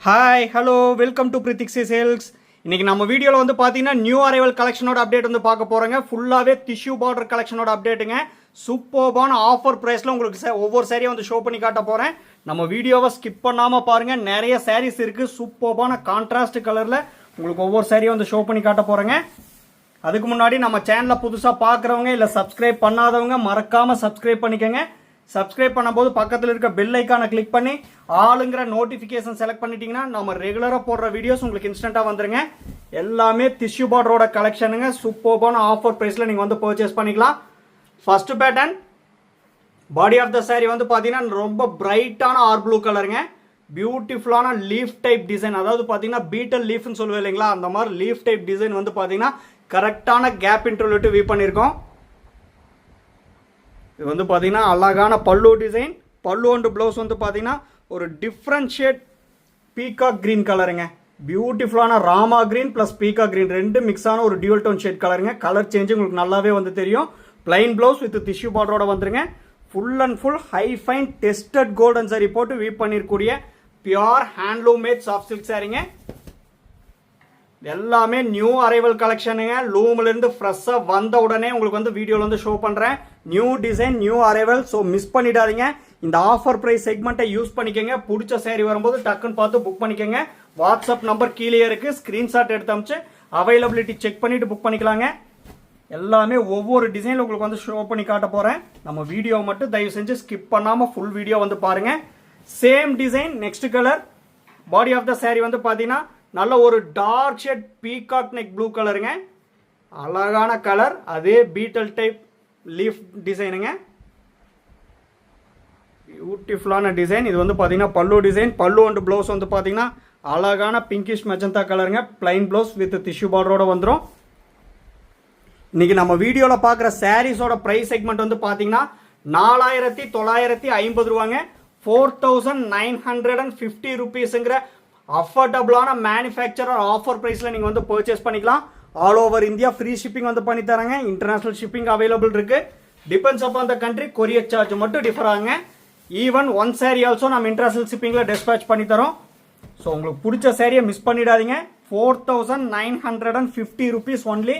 Hi hello welcome to பிரித்திக்ஸி sales. இன்றைக்கி நம்ம வீடியோவில் வந்து பார்த்தீங்கன்னா நியூ அரைவல் கலெக்ஷனோட அப்டேட் வந்து பார்க்க போகிறோங்க. ஃபுல்லாகவே டிஷ்யூ பார்டர் கலெக்ஷனோட அப்டேட்டுங்க. சூப்பர்பான ஆஃபர் ப்ரைஸில் உங்களுக்கு ஒவ்வொரு சாரியை வந்து ஷோ பண்ணி காட்ட போகிறேன். நம்ம வீடியோவை ஸ்கிப் பண்ணாமல் பாருங்கள். நிறைய சாரீஸ் இருக்குது. சூப்பர்பான கான்ட்ராஸ்ட் கலரில் உங்களுக்கு ஒவ்வொரு சாரியை வந்து ஷோ பண்ணி காட்ட போகிறேங்க. அதுக்கு முன்னாடி நம்ம சேனலை புதுசாக பார்க்குறவங்க இல்லை சப்ஸ்கிரைப் பண்ணாதவங்க மறக்காமல் சப்ஸ்கிரைப் பண்ணிக்கோங்க. சப்ஸ்கிரைப் பண்ணும்போது பக்கத்தில் இருக்க பெல் ஐக்கானை கிளிக் பண்ணி ஆளுங்கிற நோட்டிஃபிகேஷன் செலக்ட் பண்ணிட்டீங்கன்னா நம்ம ரெகுலராக போடுற வீடியோஸ் உங்களுக்கு இன்ஸ்டண்ட்டாக வந்துருங்க. எல்லாமே டிஷ்யூ பார்டரோட கலெக்ஷனுங்க. சூப்பர்பான ஆஃபர் ப்ரைஸில் நீங்கள் வந்து பர்ச்சேஸ் பண்ணிக்கலாம். First pattern body of the sari வந்து பார்த்தீங்கன்னா ரொம்ப பிரைட்டான ஆர் ப்ளூ கலருங்க. பியூட்டிஃபுல்லான லீஃப் டைப் டிசைன், அதாவது பார்த்தீங்கன்னா பீட்டல் லீஃப்னு சொல்லுவேன் இல்லைங்களா, அந்த மாதிரி லீஃப் டைப் டிசைன் வந்து பார்த்தீங்கன்னா கரெக்டான கேப் இன்டர்வியூட்டு வீ பண்ணியிருக்கோம். இது வந்து பார்த்தீங்கன்னா அழகான பல்லு டிசைன். பல்லு அண்ட் ப்ளவுஸ் வந்து பார்த்தீங்கன்னா ஒரு டிஃப்ரெண்ட் ஷேட் பீகாக் கிரீன் கலருங்க. பியூட்டிஃபுல்லான Rama green plus peacock green ரெண்டு மிக்ஸான ஒரு டியூல் டோன் ஷேட் கலருங்க. கலர் சேஞ்சு உங்களுக்கு நல்லாவே வந்து தெரியும். பிளைன் ப்ளவுஸ் வித் டிஷ்யூ பார்டரோட வந்துருங்க. Full and full high fine tested golden zari போட்டு வீவ் பண்ணிருக்கூடிய pure handloom made soft silk சாரிங்க. எல்லாமே நியூ அரைவல் கலெக்ஷனுங்க. லூம்லேருந்து ஃப்ரெஷ்ஷாக வந்த உடனே உங்களுக்கு வந்து வீடியோவில் வந்து ஷோ பண்ணுறேன். New design new arrival, so miss பண்ணிடாதீங்க. இந்த ஆஃபர் ப்ரைஸ் செக்மெண்ட்டை யூஸ் பண்ணிக்கோங்க. பிடிச்ச சேரீ வரும்போது டக்குன்னு பார்த்து புக் பண்ணிக்கோங்க. வாட்ஸ்அப் நம்பர் கீழே இருக்குது, ஸ்க்ரீன்ஷாட் எடுத்து அமிச்சு அவைலபிலிட்டி செக் பண்ணிவிட்டு புக் பண்ணிக்கலாங்க. எல்லாமே ஒவ்வொரு டிசைனில் உங்களுக்கு வந்து ஷோ பண்ணி காட்ட போகிறேன். நம்ம வீடியோவை மட்டும் தயவு செஞ்சு ஸ்கிப் பண்ணாமல் ஃபுல் வீடியோ வந்து பாருங்கள். Same design next colour. Body of the sari வந்து பார்த்தீங்கன்னா நல்ல ஒரு dark shade peacock neck blue கலருங்க. அழகான கலர், அதே பீட்டல் டைப் லீஃப் டிசைனுங்க. பியூட்டிஃபுல்லான டிசைன். இது வந்து பார்த்தீங்கன்னா pallu design. Pallu and blouse வந்து பார்த்தீங்கன்னா அழகான பிங்கிஷ் மெஜந்தா கலருங்க. பிளைன் ப்ளவுஸ் வித் டிஷ்யூ பார்டரோட வந்துடும். இன்னைக்கு நம்ம வீடியோவில் பார்க்குற சாரீஸோட ப்ரைஸ் செக்மெண்ட் வந்து பார்த்தீங்கன்னா 4950 ரூபாங்க. 4950 ருபீஸுங்கிற அஃபோர்டபுளான மேனுஃபேக்சரர் ஆஃபர் ப்ரைஸில் நீங்கள் வந்து பர்ச்சேஸ் பண்ணிக்கலாம். All over India free shipping வந்து பண்ணி தராங்க. இன்டர்நேஷனல் ஷிப்பிங் அவைலபிள் இருக்கு. Depends upon the country. Courier charge மட்டும் டிஃபர் ஆகுங்க. ஈவன் ஒன் சாரி ஆல்சோ நம்ம இன்டர்நேஷனல் ஷிப்பிங்கில் டிஸ்பேச் பண்ணி தரோம். ஸோ உங்களுக்கு பிடிச்ச சாரியை மிஸ் பண்ணிடாதீங்க. 4950 ருபீஸ் ஒன்லி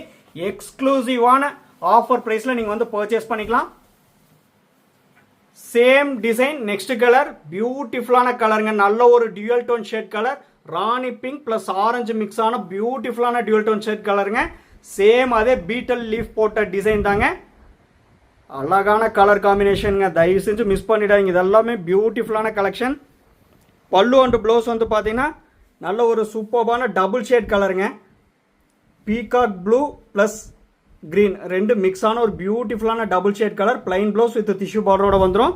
எக்ஸ்க்ளூசிவான ஆஃபர் ப்ரைஸில் நீங்கள் வந்து பர்ச்சேஸ் பண்ணிக்கலாம். Same design next colour. பியூட்டிஃபுல்லான கலருங்க. நல்ல ஒரு டியூல் டோன் ஷேட் கலர். ராணி பிங்க் பிளஸ் ஆரஞ்சு மிக்ஸ் ஆன பியூட்டிஃபுல்லான டியூல் டோன் ஷேட் கலருங்க. சேம் அதே பீட்டல் லீஃப் போட்ட டிசைன் தாங்க. அழகான கலர் காம்பினேஷனுங்க. தயவு செஞ்சு மிஸ் பண்ணிடாதீங்க. இதெல்லாமே பியூட்டிஃபுல்லான கலெக்ஷன். பல்லு அண்ட் ப்ளவுஸ் வந்து பார்த்தீங்கன்னா நல்ல ஒரு சூப்பர்பான டபுள் ஷேட் கலருங்க. பீகாக் ப்ளூ பிளஸ் கிரீன் ரெண்டு மிக்ஸான ஒரு பியூட்டிஃபுல்லான double shade colour. Plain blouse with tissue பார்டரோட வந்துடும்.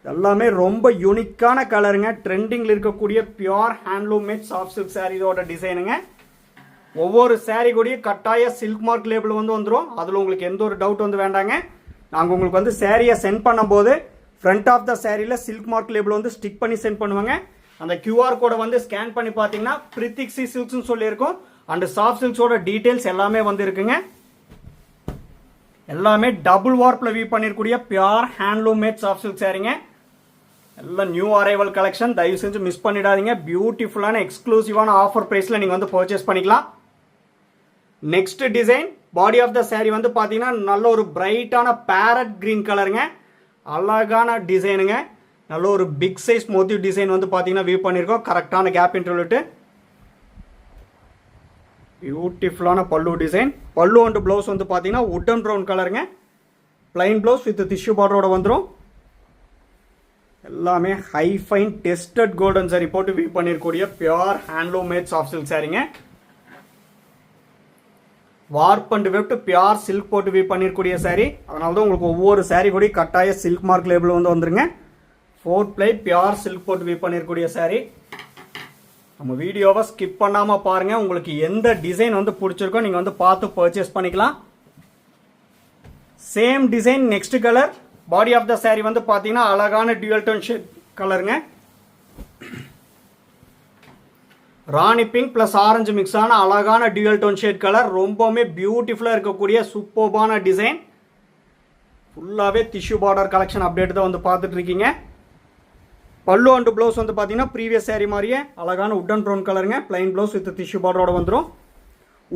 எல்லாமே ரொம்ப யூனிக்கான கலருங்க. ட்ரெண்டிங்கில் இருக்கக்கூடிய pure handloom made soft silk சாரீஸோட டிசைனுங்க. ஒவ்வொரு சாரீ கூடிய கட்டாய சில்க் மார்க் லேபிள் வந்து வந்துடும். அதில் உங்களுக்கு எந்த ஒரு டவுட் வந்து வேண்டாங்க. நாங்கள் உங்களுக்கு வந்து சாரியை சென்ட் பண்ணும்போது ஃப்ரண்ட் ஆஃப் த சாரியில் சில்க் மார்க் லேபிள் வந்து ஸ்டிக் பண்ணி சென்ட் பண்ணுவாங்க. அந்த கியூஆர் கோடை வந்து ஸ்கேன் பண்ணி பார்த்தீங்கன்னா பிரித்திக்ஸி சில்க்ஸ்னு சொல்லியிருக்கோம். அண்ட் சாஃப்ட் சில்க்ஸோட டீட்டெயில்ஸ் எல்லாமே வந்து இருக்குங்க. எல்லாமே டபுள் வார்ப்பில் வீவ் பண்ணிருக்கூடிய pure handloom made soft silk சாரீங்க. எல்லாம் நியூ அரைவல் கலெக்ஷன். தயவு செஞ்சு மிஸ் பண்ணிடாதீங்க. பியூட்டிஃபுல்லான எக்ஸ்க்ளூசிவான ஆஃபர் ப்ரைஸில் நீங்கள் வந்து பர்ச்சேஸ் பண்ணிக்கலாம். Next design. Body of the sari வந்து பார்த்தீங்கன்னா நல்ல ஒரு பிரைட்டான பேரட் கிரீன் கலருங்க. அழகான டிசைனுங்க. நல்ல ஒரு பிக் சைஸ் மோட்டிவ் டிசைன் வந்து பார்த்தீங்கன்னா வீவ் பண்ணியிருக்கோம். கரெக்டான கேப் இன்டர்வியூட்டு. பியூட்டிஃபுல்லான பல்லு டிசைன். பல்லு அண்ட் ப்ளவுஸ் வந்து பார்த்தீங்கன்னா உட்டன் ப்ரௌன் கலருங்க. பிளைன் ப்ளவுஸ் வித் டிஷ்யூ பார்டரோட வந்துடும். எல்லாமே high fine tested golden zari போட்டு வீவ் பண்ணிருக்கூடிய pure handloom made soft silk சாரிங்க. Warp and weft pure silk போட்டு வீவ் பண்ணிருக்கூடிய சாரி. அதனால தான் உங்களுக்கு ஒவ்வொரு சாரி கூட கட்டாய சில்க் மார்க் லேபிள் வந்து வந்துருங்க. 4 ப்ளை பியூர் சில்க் போட்டு வீவ் பண்ணிருக்கூடிய சாரி. நம்ம வீடியோவை ஸ்கிப் பண்ணாமல் பாருங்கள். உங்களுக்கு எந்த டிசைன் வந்து பிடிச்சிருக்கோ நீங்கள் வந்து பார்த்து பர்ச்சேஸ் பண்ணிக்கலாம். Same design next colour. Body of the sari வந்து பார்த்தீங்கன்னா அழகான டியூல் டோன் ஷேட் கலருங்க. ராணி பிங்க் பிளஸ் ஆரஞ்சு மிக்ஸான அழகான டியூல் டோன் ஷேட் கலர். ரொம்பவுமே பியூட்டிஃபுல்லாக இருக்கக்கூடிய சூப்பர்பான டிசைன். ஃபுல்லாகவே டிஷ்யூ பார்டர் கலெக்ஷன் அப்டேட் தான் வந்து பார்த்துட்டு இருக்கீங்க. பல்லு அண்ட் ப்ளவுஸ் வந்து பார்த்தீங்கன்னா ப்ரீவியஸ் சாரீ மாதிரியே அழகான உட்டன் ப்ரௌன் கலருங்க. பிளைன் ப்ளவுஸ் வித் டிஷ்யூ பார்டரோட வந்துடும்.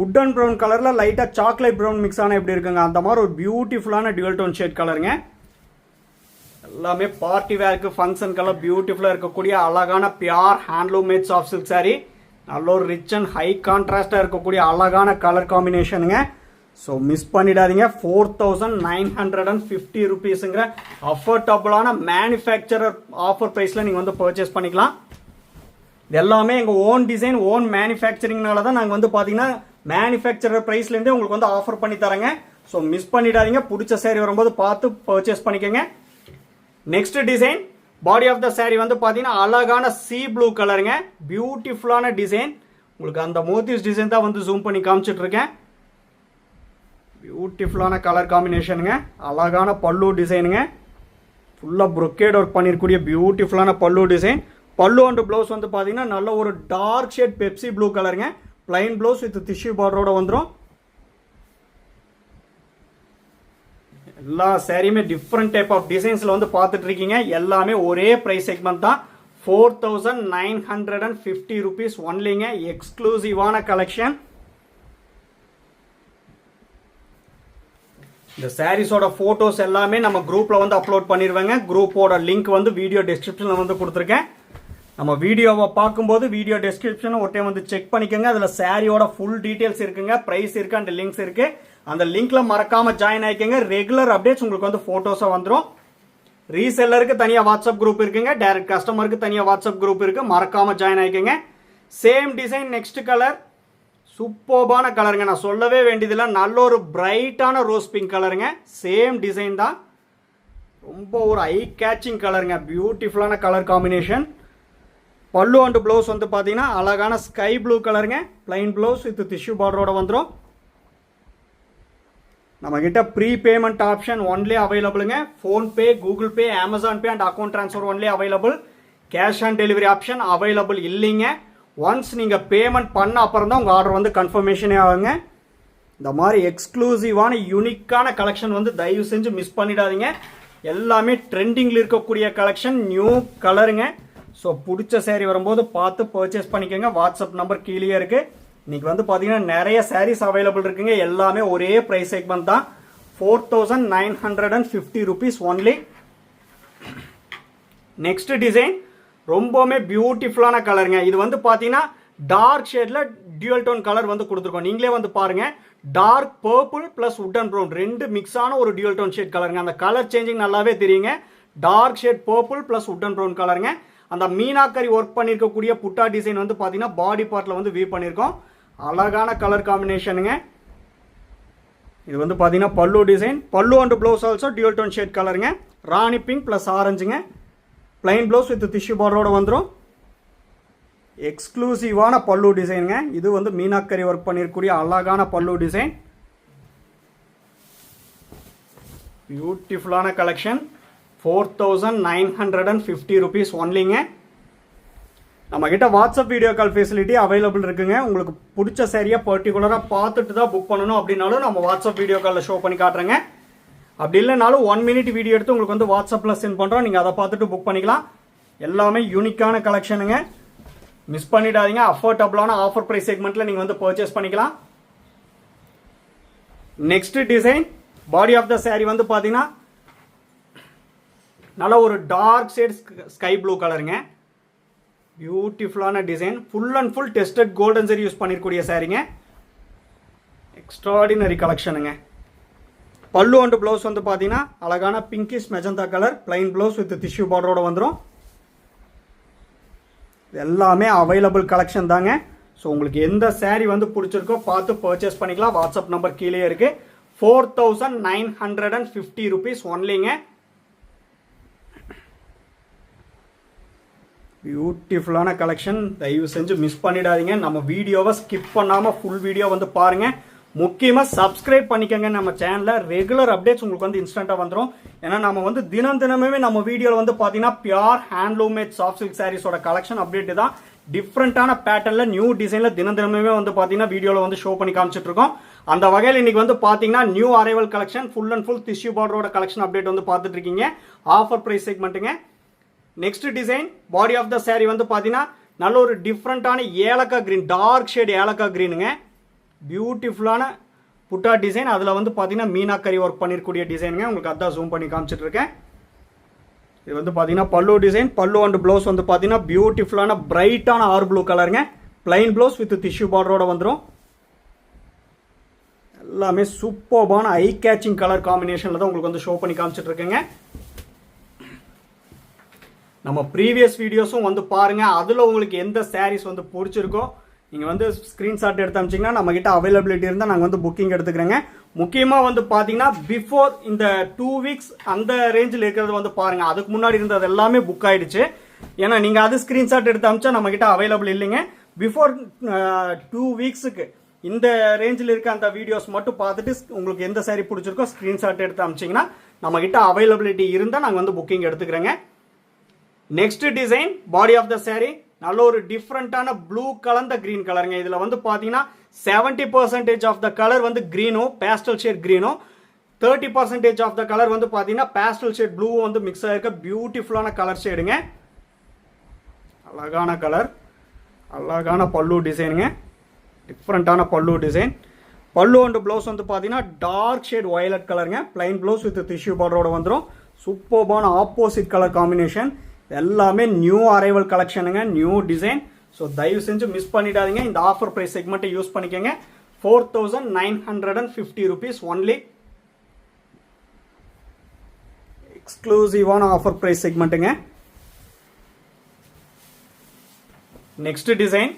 உட்டன் ப்ரௌன் கலரில் லைட்டாக சாக்லேட் ப்ரௌன் மிக்ஸ் ஆனால் எப்படி இருக்குங்க, அந்த மாதிரி ஒரு பியூட்டிஃபுல்லான டியூவல் டோன் ஷேட் கலருங்க. எல்லாமே பார்ட்டி வேருக்கு ஃபங்க்ஷன் கலர் பியூட்டிஃபுல்லாக இருக்கக்கூடிய அழகான pure handloom made soft silk sari. நல்ல ஒரு ரிச் அண்ட் ஹை கான்ட்ராஸ்டாக இருக்கக்கூடிய அழகான கலர் காம்பினேஷனுங்க. ஸோ மிஸ் பண்ணிடாதீங்க. 4950 rupeesங்கிற அஃபோர்டபுளான மேனுஃபேக்சரர் ஆஃபர் ப்ரைஸில் நீங்கள் வந்து பர்ச்சேஸ் பண்ணிக்கலாம். இது எல்லாமே எங்கள் ஓன் டிசைன் ஓன் மேனுஃபேக்சரிங்னால தான் நாங்கள் வந்து பார்த்தீங்கன்னா மேனுஃபேக்சரர் ப்ரைஸ்லேருந்தே உங்களுக்கு வந்து ஆஃபர் பண்ணி தரேங்க. ஸோ மிஸ் பண்ணிடாதீங்க. பிடிச்ச சாரீ வரும்போது பார்த்து பர்ச்சேஸ் பண்ணிக்கோங்க. Next design body of the sari வந்து பார்த்தீங்கன்னா அழகான சீ ப்ளூ கலருங்க. பியூட்டிஃபுல்லான டிசைன். உங்களுக்கு அந்த மோட்டிவ்ஸ் டிசைன் தான் வந்து ஜூம் பண்ணி காமிச்சிட்டு இருக்கேன். பியூட்டிஃபுல்லான கலர் காம்பினேஷனுங்க. அழகான பல்லு டிசைனுங்க. ஃபுல்லாக ப்ரொக்கேட் ஒர்க் பண்ணியிருக்கூடிய பியூட்டிஃபுல்லான பல்லு டிசைன். பல்லு அண்ட் ப்ளவுஸ் வந்து பார்த்தீங்கன்னா நல்ல ஒரு டார்க் ஷேட் பெப்சி ப்ளூ கலருங்க. பிளைன் ப்ளவுஸ் வித் டிஷ்யூ பார்டரோட வந்துடும். எல்லா சாரியுமே டிஃப்ரெண்ட் டைப் ஆஃப் டிசைன்ஸில் வந்து பார்த்துட்டு இருக்கீங்க. எல்லாமே ஒரே ப்ரைஸ் செக்மெண்ட் தான். 4950 rupees ஒன்லிங்க. எக்ஸ்க்ளூசிவான கலெக்ஷன். இந்த சாரீஸோட ஃபோட்டோஸ் எல்லாமே நம்ம குரூப்பில் வந்து அப்லோட் பண்ணிடுவேங்க. குரூப்போட லிங்க் வந்து வீடியோ டிஸ்கிரிப்ஷனில் வந்து கொடுத்துருக்கேன். நம்ம வீடியோவை பார்க்கும்போது வீடியோ டிஸ்கிரிப்ஷனை ஒரு டைம் வந்து செக் பண்ணிக்கோங்க. அதில் சாரியோட ஃபுல் டீட்டெயில்ஸ் இருக்குங்க, ப்ரைஸ் இருக்குது அண்ட் லிங்க்ஸ் இருக்குது. அந்த லிங்க்ல மறக்காமல் ஜாயின் ஆகிக்கோங்க. ரெகுலர் அப்டேட்ஸ் உங்களுக்கு வந்து ஃபோட்டோஸாக வந்துடும். ரீசெல்லருக்கு தனியாக வாட்ஸ்அப் குரூப் இருக்குங்க. டைரக்ட் கஸ்டமருக்கு தனியாக வாட்ஸ்அப் குரூப் இருக்குது. மறக்காமல் ஜாயின் ஆகிக்கோங்க. சேம் டிசைன் நெக்ஸ்ட் கலர் சூப்பர்பான கலருங்க. நான் சொல்லவே வேண்டியதில்லை. நல்ல ஒரு பிரைட்டான ரோஸ் பிங்க் கலருங்க. சேம் டிசைன் தான். ரொம்ப ஒரு ஐ கேச்சிங் கலருங்க. பியூட்டிஃபுல்லான colour combination. Pallu and blouse வந்து பார்த்தீங்கன்னா அழகான ஸ்கை ப்ளூ கலருங்க. பிளைன் ப்ளவுஸ் வித் டிஷ்யூ பார்டரோட வந்துடும். நம்மக்கிட்ட ப்ரீ பேமெண்ட் ஆப்ஷன் ஒன்லி அவைலபிளுங்க. PhonePe, Google Pay, Amazon Pay and account transfer only available. Cash on delivery option available இல்லைங்க. ஒன்ஸ் நீங்கள் பேமெண்ட் பண்ண அப்புறம் தான் உங்கள் ஆர்டர் வந்து கன்ஃபர்மேஷனே ஆகுங்க. இந்த மாதிரி எக்ஸ்க்ளூசிவான யூனிக்கான கலெக்ஷன் வந்து தயவு செஞ்சு மிஸ் பண்ணிடாதீங்க. எல்லாமே ட்ரெண்டிங்கில் இருக்கக்கூடிய கலெக்ஷன், நியூ கலருங்க. ஸோ பிடிச்ச சாரீ வரும்போது பார்த்து பர்ச்சேஸ் பண்ணிக்கோங்க. வாட்ஸ்அப் நம்பர் கீழே இருக்குது. இன்னைக்கு வந்து பார்த்தீங்கன்னா நிறைய சாரீஸ் அவைலபிள் இருக்குங்க. எல்லாமே ஒரே ப்ரைஸ் செக்மெண்ட் தான். 4950 rupees ஒன்லி. நெக்ஸ்ட் டிசைன் ரொம்பவுமே பியூட்டிஃபுல்லான கலருங்க. இது வந்து பார்த்தீங்கன்னா டார்க் ஷேட்ல டியூவல் டோன் கலர் வந்து கொடுத்துருக்கோம். நீங்களே வந்து பாருங்க. Dark purple plus wooden brown ரெண்டு மிக்ஸ் ஆன ஒரு டியூவல் டோன் ஷேட் கலருங்க. அந்த கலர் சேஞ்சிங் நல்லாவே தெரியுங்க. Dark shade purple plus wooden brown கலருங்க. அந்த மீனாக்கரி ஒர்க் பண்ணியிருக்கக்கூடிய புட்டா டிசைன் வந்து பார்த்தீங்கன்னா பாடி பார்ட்டில் வந்து வீவ் பண்ணியிருக்கோம். அழகான கலர் காம்பினேஷனுங்க. இது வந்து பார்த்தீங்கன்னா pallu design. Pallu and blouse also dual tone shade கலருங்க. ராணி பிங்க் ப்ளஸ் ஆரஞ்சுங்க. பிளைன் ப்ளவுஸ் வித் டிஷ்யூ பார்டரோட வந்துடும். எக்ஸ்க்ளூசிவான பல்லு டிசைனுங்க. இது வந்து மீனாக்கரி ஒர்க் பண்ணியிருக்கக்கூடிய அழகான பல்லு டிசைன். பியூட்டிஃபுல்லான கலெக்ஷன். 4950 rupees ஒன்லிங்க. நம்மக்கிட்ட WhatsApp video call facility available இருக்குங்க. உங்களுக்கு பிடிச்ச சாரியை பர்டிகுலராக பார்த்துட்டு தான் புக் பண்ணணும் அப்படின்னாலும் நம்ம வாட்ஸ்அப் வீடியோ காலில் ஷோ பண்ணி காட்டுறேங்க. அப்படி இல்லைனாலும் 1 minute வீடியோ எடுத்து உங்களுக்கு வந்து வாட்ஸ்அப்பில் சென்ட் பண்ணுறோம். நீங்கள் அதை பார்த்துட்டு புக் பண்ணிக்கலாம். எல்லாமே யூனிக்கான கலெக்ஷனுங்க. மிஸ் பண்ணிடாதீங்க. அஃபோர்டபுளான ஆஃபர் ப்ரைஸ் செக்மெண்ட்டில் நீங்கள் வந்து பர்ச்சேஸ் பண்ணிக்கலாம். Next design body of the sari வந்து பார்த்தீங்கன்னா நல்ல ஒரு டார்க் ஷேட் ஸ்கை ப்ளூ கலருங்க. பியூட்டிஃபுல்லான design. Full and full tested golden zari use பண்ணிருக்கூடிய சாரீங்க. எக்ஸ்ட்ராடினரி கலெக்ஷனுங்க. பல்லு அண்ட் ப்ளவுஸ் வந்து பார்த்தீங்கன்னா அழகான pinkish magenta colour. Plain blouse with tissue பார்டரோட வந்துடும். எல்லாமே அவைலபிள் கலெக்ஷன் தாங்க. ஸோ உங்களுக்கு எந்த சாரீ வந்து பிடிச்சிருக்கோ பார்த்து பர்ச்சேஸ் பண்ணிக்கலாம். வாட்ஸ்அப் நம்பர் கீழே இருக்கு. 4950 rupees ஒன்லிங்க. பியூட்டிஃபுல்லான கலெக்ஷன். தயவு செஞ்சு மிஸ் பண்ணிடாதீங்க. நம்ம வீடியோவை ஸ்கிப் பண்ணாமல் ஃபுல் வீடியோ வந்து பாருங்கள். முக்கியமாக சப்ஸ்கிரைப் பண்ணிக்கோங்க நம்ம சேனலில். ரெகுலர் அப்டேட்ஸ் உங்களுக்கு வந்து இன்ஸ்டண்ட்டாக வந்துடும். ஏன்னா நம்ம வந்து தினமே நம்ம வீடியோவில் வந்து பார்த்தீங்கன்னா pure handloom made soft silk சாரீஸோட கலெக்ஷன் அப்டேட் தான். டிஃப்ரெண்ட்டான பேட்டர்னில் நியூ டிசைனில் தினமே வந்து பார்த்தீங்கன்னா வீடியோவில் வந்து ஷோ பண்ணி காமிச்சிட்டு இருக்கோம். அந்த வகையில் இன்னைக்கு வந்து பார்த்தீங்கன்னா new arrival collection full and full tissue பார்டரோட கலெக்ஷன் அப்டேட் வந்து பார்த்துட்டு இருக்கீங்க. ஆஃபர் ப்ரைஸ் செக்மெண்ட்டுங்க. Next design body of the saree வந்து பார்த்தீங்கன்னா நல்ல ஒரு டிஃப்ரெண்ட்டான ஏலக்காய் கிரீன், டார்க் ஷேட் ஏலக்காய் கிரீனுங்க. பியூட்டிஃபுல்லான புட்டா டிசைன். அதில் வந்து பார்த்தீங்கன்னா மீனாக்கரி ஒர்க் பண்ணிருக்கூடிய டிசைனுங்க. உங்களுக்கு அதான் ஜூம் பண்ணி காமிச்சிட்டு இருக்கேன். இது வந்து பார்த்தீங்கன்னா pallu design. Pallu and blouse வந்து பார்த்தீங்கன்னா பியூட்டிஃபுல்லான பிரைட்டான ஆர் ப்ளூ கலருங்க. பிளைன் ப்ளவுஸ் வித் டிஷ்யூ பார்டரோட வந்துடும். எல்லாமே சூப்பர்பான ஐ கேச்சிங் கலர் காம்பினேஷனில் தான் உங்களுக்கு வந்து ஷோ பண்ணி காமிச்சிட்டு இருக்கேங்க. நம்ம ப்ரீவியஸ் வீடியோஸும் வந்து பாருங்கள். அதில் உங்களுக்கு எந்த சாரீஸ் வந்து பிடிச்சிருக்கோ நீங்கள் வந்து ஸ்க்ரீன்ஷாட் எடுத்து அனுப்பிச்சிங்கன்னா நம்மக்கிட்ட அவைலபிலிட்டி இருந்தால் நாங்கள் வந்து புக்கிங் எடுத்துக்கிறேங்க. முக்கியமாக வந்து பார்த்தீங்கன்னா பிஃபோர் இந்த 2 வீக்ஸ் அந்த ரேஞ்சில் இருக்கிறது வந்து பாருங்கள். அதுக்கு முன்னாடி இருந்தது எல்லாமே புக் ஆகிடுச்சு. ஏன்னா நீங்கள் அது ஸ்க்ரீன்ஷாட் எடுத்து அனுப்பிச்சா நம்மக்கிட்ட அவைலபிள் இல்லைங்க. பிஃபோர் 2 வீக்ஸுக்கு இந்த ரேஞ்சில் இருக்க அந்த வீடியோஸ் மட்டும் பார்த்துட்டு உங்களுக்கு எந்த சாரீ பிடிச்சிருக்கோ ஸ்க்ரீன்ஷாட் எடுத்து அனுப்பிச்சிங்கன்னா நம்மக்கிட்ட அவைலபிலிட்டி இருந்தால் நாங்கள் வந்து புக்கிங் எடுத்துக்கிறேங்க. Next design body of the saree நல்ல ஒரு டிஃப்ரெண்டான ப்ளூ கலந்த கிரீன் கலருங்க. இதில் வந்து பார்த்தீங்கன்னா 70% ஆஃப் த கலர் வந்து கிரீனும் பேஸ்டல் ஷேட் கிரீனும், 30% ஆஃப் த கலர் வந்து பார்த்தீங்கன்னா பேஸ்டல் ஷேட் ப்ளூ வந்து மிக்ஸ் ஆகிருக்க பியூட்டிஃபுல்லான கலர் ஷேடுங்க. அழகான கலர், அழகான பல்லு டிசைனுங்க. டிஃப்ரெண்டான பல்லு டிசைன். பல்லு அண்ட் ப்ளவுஸ் வந்து பார்த்தீங்கன்னா டார்க் ஷேட் வயலட் கலருங்க. பிளைன் ப்ளவுஸ் வித் டிஷ்யூ பார்டரோட வந்துடும். சூப்பர்பான ஆப்போசிட் கலர் காம்பினேஷன். எல்லாமே நியூ அரைவல் கலெக்ஷனுங்க, நியூ டிசைன். ஸோ தயவு செஞ்சு மிஸ் பண்ணிடாதீங்க. இந்த ஆஃபர் ப்ரைஸ் செக்மெண்ட்டை யூஸ் பண்ணிக்கோங்க. 4950 rupees ஒன்லி. எக்ஸ்க்ளூசிவான ஆஃபர் ப்ரைஸ் செக்மெண்ட்டுங்க. Next design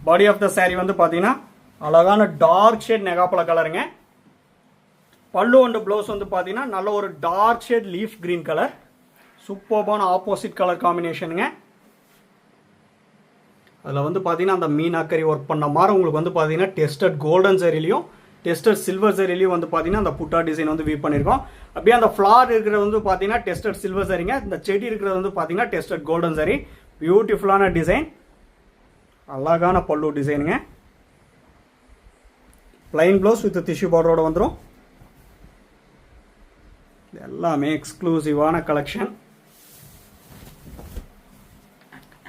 body of the saree வந்து பார்த்தீங்கன்னா அழகான டார்க் ஷேட் நெகாப்பழ கலருங்க. பல்லு அண்ட் ப்ளவுஸ் வந்து பார்த்தீங்கன்னா நல்ல ஒரு dark shade leaf green colour. சூப்பர்பான ஆப்போசிட் கலர் காம்பினேஷனுங்க. அதில் வந்து பார்த்தீங்கன்னா அந்த மீனாக்கரி ஒர்க் பண்ண மாதிரி உங்களுக்கு வந்து பார்த்தீங்கன்னா டெஸ்டட் கோல்டன் சரிலையும் டெஸ்டட் சில்வர் சரிலையும் வந்து பார்த்தீங்கன்னா அந்த புட்டா டிசைன் வந்து வீவ் பண்ணியிருக்கோம். அப்படியே அந்த ஃப்ளார் இருக்கிறது வந்து பார்த்தீங்கன்னா டெஸ்டட் சில்வர் சரிங்க. இந்த செடி இருக்கிறது வந்து பார்த்தீங்கன்னா டெஸ்டட் கோல்டன் சரி. பியூட்டிஃபுல்லான டிசைன், அழகான பல்லு டிசைனுங்க. பிளைன் ப்ளவுஸ் வித் டிஷ்யூ பார்டரோட வந்துடும். எல்லாமே எக்ஸ்க்ளூசிவான கலெக்ஷன்.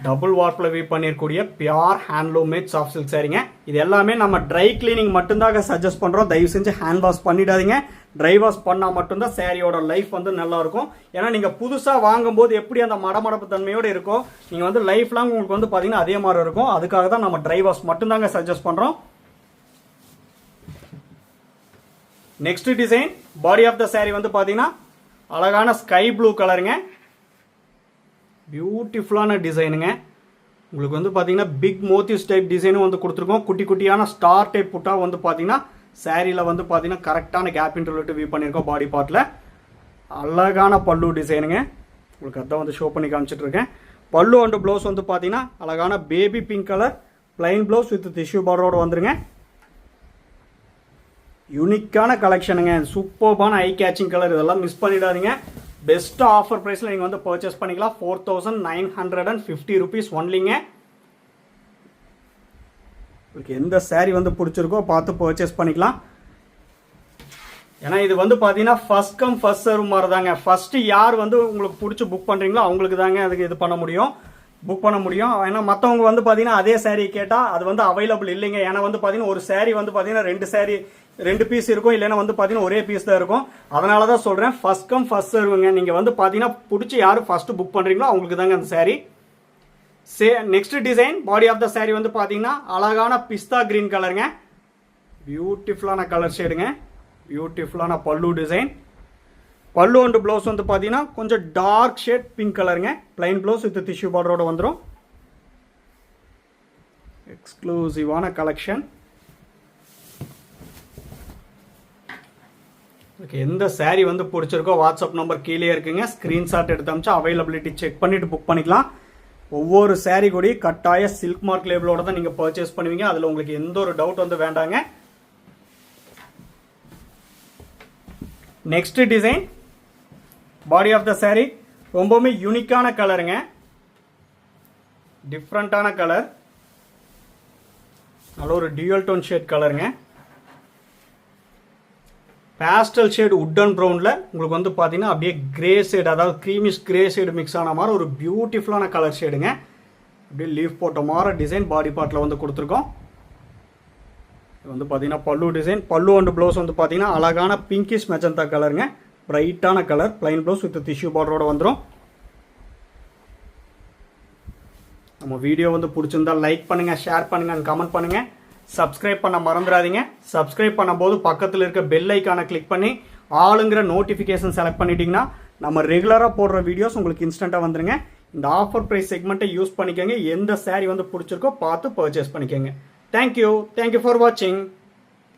டபுள் வார்ப்பில் வீவ் பண்ணிருக்கூடிய pure handloom made soft silk சாரீங்க. இது எல்லாமே நம்ம ட்ரை கிளீனிங் மட்டும்தான் சஜஸ்ட் பண்ணுறோம். தயவு செஞ்சு ஹேண்ட் வாஷ் பண்ணிடாதீங்க. ட்ரை வாஷ் பண்ணால் மட்டும்தான் சாரியோட லைஃப் வந்து நல்லா இருக்கும். ஏன்னா நீங்கள் புதுசாக வாங்கும்போது எப்படி அந்த மடமடப்பு தன்மையோடு இருக்கோ நீங்கள் வந்து லைஃப் லாங் உங்களுக்கு வந்து பார்த்தீங்கன்னா அதே மாதிரி இருக்கும். அதுக்காக தான் நம்ம ட்ரை வாஷ் மட்டும்தாங்க சஜஸ்ட் பண்ணுறோம். Next design body of the saree வந்து பார்த்தீங்கன்னா அழகான ஸ்கை ப்ளூ கலருங்க. பியூட்டிஃபுல்லான டிசைனுங்க. உங்களுக்கு வந்து பார்த்தீங்கன்னா பிக் மோத்திவ்ஸ் டைப் டிசைனும் வந்து கொடுத்துருக்கோம். குட்டி குட்டியான ஸ்டார் டைப் புட்டா வந்து பார்த்தீங்கன்னா சாரியில் வந்து பார்த்தீங்கன்னா கரெக்டான கேப் இன்டர்வியூ வீவ் பண்ணியிருக்கோம் பாடி பார்ட்டில். அழகான பல்லு டிசைனுங்க. உங்களுக்கு அதான் வந்து ஷோ பண்ணி காமிச்சிட்டு இருக்கேன். பல்லு அண்ட் ப்ளவுஸ் வந்து பார்த்தீங்கன்னா அழகான baby pink colour plain blouse with tissue பார்டரோட வந்துருங்க. யூனிக்கான கலெக்ஷனுங்க. சூப்பர்பான ஐ கேச்சிங் கலர். இதெல்லாம் மிஸ் பண்ணிடாதீங்க. பெஸ்ட் ஆஃபர் ப்ரைஸில் நீங்கள் வந்து பர்ச்சேஸ் பண்ணிக்கலாம். 4950 rupees ஒன்லிங்க. உங்களுக்கு எந்த saree வந்து பிடிச்சிருக்கோ பார்த்து பர்ச்சேஸ் பண்ணிக்கலாம். ஏன்னா இது வந்து பார்த்தீங்கன்னா ஃபர்ஸ்ட் கம் ஃபர்ஸ்ட் சர்வ் மாதிரி தாங்க. ஃபர்ஸ்ட்டு யார் வந்து உங்களுக்கு பிடிச்சி புக் பண்ணுறீங்களோ அவங்களுக்கு தாங்க அதுக்கு இது பண்ண முடியும், புக் பண்ண முடியும். ஏன்னா மற்றவங்க வந்து பார்த்தீங்கன்னா அதே saree கேட்டால் அது வந்து அவைலபிள் இல்லைங்க. ஏன்னா வந்து பார்த்தீங்கன்னா ஒரு saree வந்து பார்த்தீங்கன்னா 2 பீஸ் இருக்கும், இல்லைன்னா வந்து பார்த்தீங்கன்னா ஒரே பீஸ் தான் இருக்கும். அதனால தான் சொல்கிறேன் ஃபர்ஸ்ட் கம் ஃபர்ஸ்ட் சர்வுங்க. நீங்கள் வந்து பார்த்தீங்கன்னா பிடிச்சி யார் ஃபர்ஸ்ட் புக் பண்ணுறீங்களோ அவங்களுக்கு தாங்க அந்த saree. Next design body of the saree வந்து பார்த்தீங்கன்னா அழகான பிஸ்தா கிரீன் கலருங்க. பியூட்டிஃபுல்லான கலர் ஷேடுங்க. பியூட்டிஃபுல்லான பல்லு டிசைன். பல்லு அண்ட் ப்ளவுஸ் வந்து பார்த்தீங்கன்னா கொஞ்சம் டார்க் ஷேட் பிங்க் கலருங்க. பிளைன் ப்ளவுஸ் வித் டிஷ்யூ பார்டரோட வந்துடும். எக்ஸ்க்ளூசிவான கலெக்ஷன். ஓகே, எந்த saree வந்து பிடிச்சிருக்கோ வாட்ஸ்அப் நம்பர் கீழே இருக்குங்க. ஸ்க்ரீன்ஷாட் எடுத்து அமிச்சா அவைலபிலிட்டி செக் பண்ணிட்டு புக் பண்ணிக்கலாம். ஒவ்வொரு saree கூடி கட்டாய சில்க் மார்க் லேபிளோட தான் நீங்கள் பர்ச்சேஸ் பண்ணுவீங்க. அதில் உங்களுக்கு எந்த ஒரு டவுட் வந்து வேண்டாங்க. Next design body of the saree ரொம்பவுமே யூனிக்கான கலருங்க. டிஃப்ரெண்டான கலர். நல்ல ஒரு டியூயல் டோன் ஷேட் கலருங்க. பேஸ்டல் ஷேடு உட்டன் ப்ரௌனில் உங்களுக்கு வந்து பார்த்தீங்கன்னா அப்படியே கிரே ஷேடு, அதாவது க்ரீமிஷ் கிரே ஷேடு மிக்ஸ் ஆன மாதிரி ஒரு பியூட்டிஃபுல்லான கலர் ஷேடுங்க. அப்படியே லீஃப் போட்ட மாதிரி டிசைன் பாடி பார்ட்டில் வந்து கொடுத்துருக்கோம். இது வந்து பார்த்தீங்கன்னா pallu design. Pallu and blouse வந்து பார்த்தீங்கன்னா அழகான பிங்கிஷ் மெஜந்தா கலருங்க, பிரைட்டான கலர். பிளைன் ப்ளவுஸ் வித் டிஷ்யூ பார்டரோட வந்துடும். நம்ம வீடியோ வந்து பிடிச்சிருந்தா லைக் பண்ணுங்கள், ஷேர் பண்ணுங்கள், கமெண்ட் பண்ணுங்கள். சப்ஸ்கிரைப் பண்ண மறந்துடாதீங்க. சப்ஸ்கிரைப் பண்ணும்போது பக்கத்தில் இருக்க பெல் ஐக்கானை கிளிக் பண்ணி ஆளுங்கிற நோட்டிஃபிகேஷன் செலக்ட் பண்ணிட்டீங்கன்னா நம்ம ரெகுலராக போடுற வீடியோஸ் உங்களுக்கு இன்ஸ்டண்ட்டாக வந்துருங்க. இந்த ஆஃபர் ப்ரைஸ் செக்மெண்ட்டை யூஸ் பண்ணிக்கோங்க. எந்த சாரீ வந்து பிடிச்சிருக்கோ பார்த்து பர்ச்சேஸ் பண்ணிக்கோங்க. தேங்க்யூ ஃபார் வாட்சிங்.